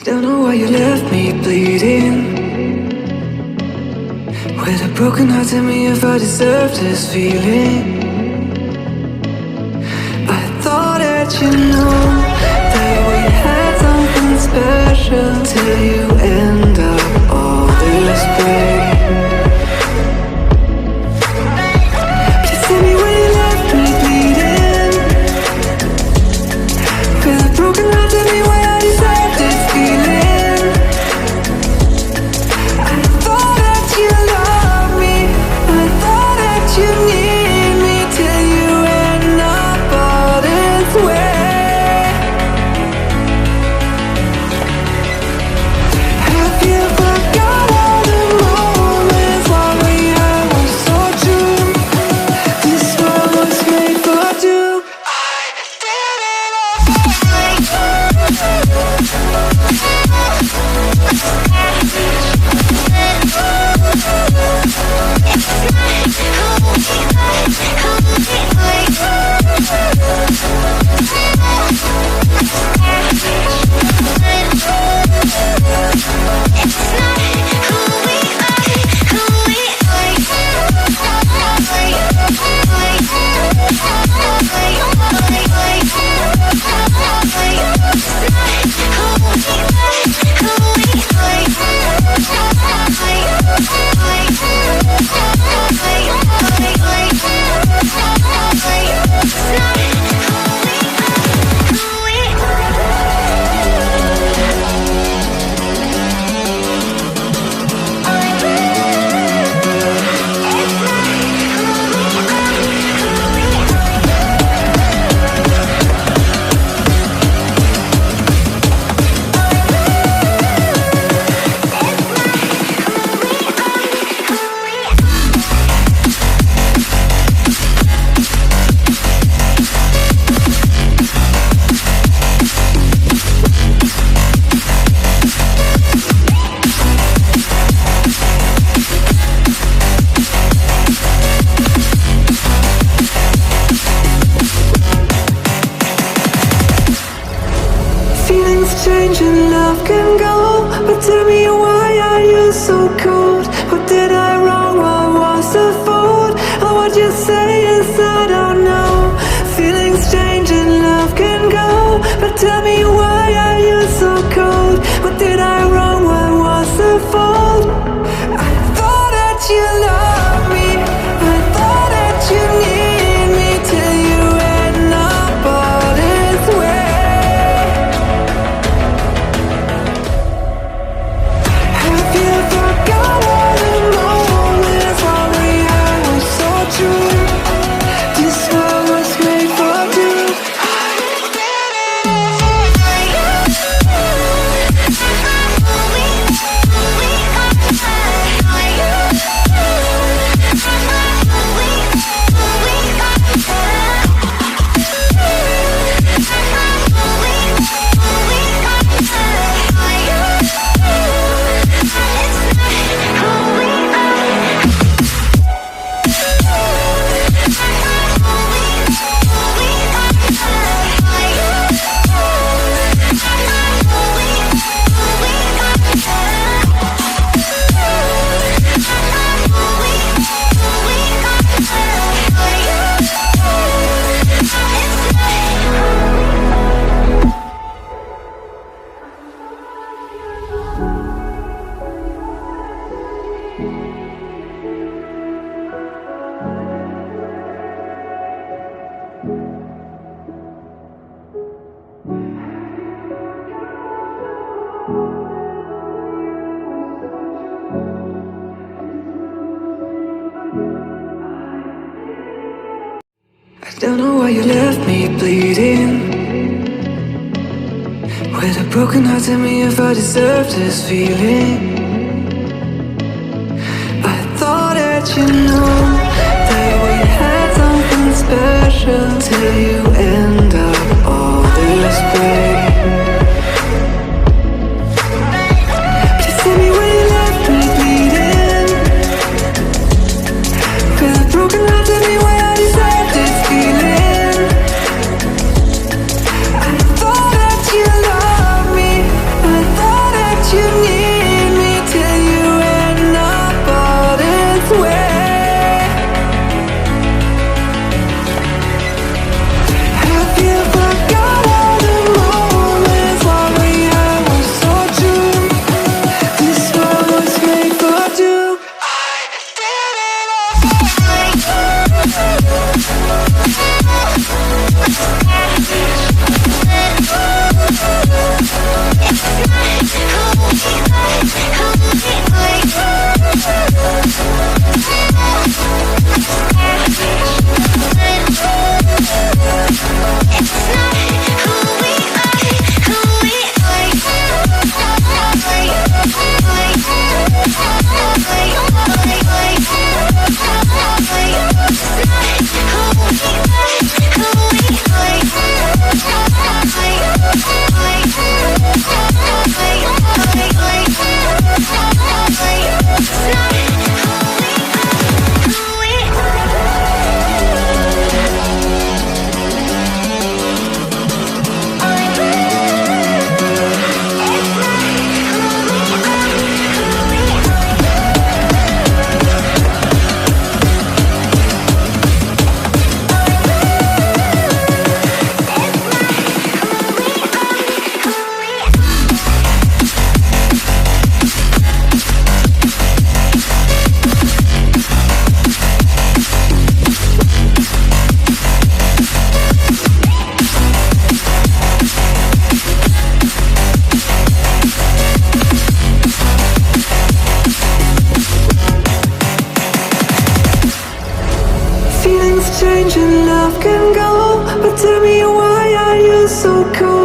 Don't know why you left me bleeding. With a broken heart, tell me if I deserve this feeling. I thought that you know that we had something special till you end up all this way. Please tell me why you left me bleeding. With a broken heart, tell me why I deserve this feeling. I thought that you loved me, I thought that you need me till you end up all this way. Have you forgot all the moments while we had was so true? This world was made for two. I did it change and love can go, but tell me why are you so cold? What did I wrong? What was the fault? Or what you say is I don't know. Feelings change and love can go, but tell me why are you so cold? What did I wrong? What was the fault? I thought that you loved me, I thought that you need me till you end up all this way. Don't know why you left me bleeding. With a broken heart, tell me if I deserve this feeling. I thought that you know that we had something special till you end up all this way. Please tell me why you left me bleeding. With a broken heart, tell me why I deserve this feeling. I thought that you loved me, I thought strange and love can go. But tell me, why are you so cold?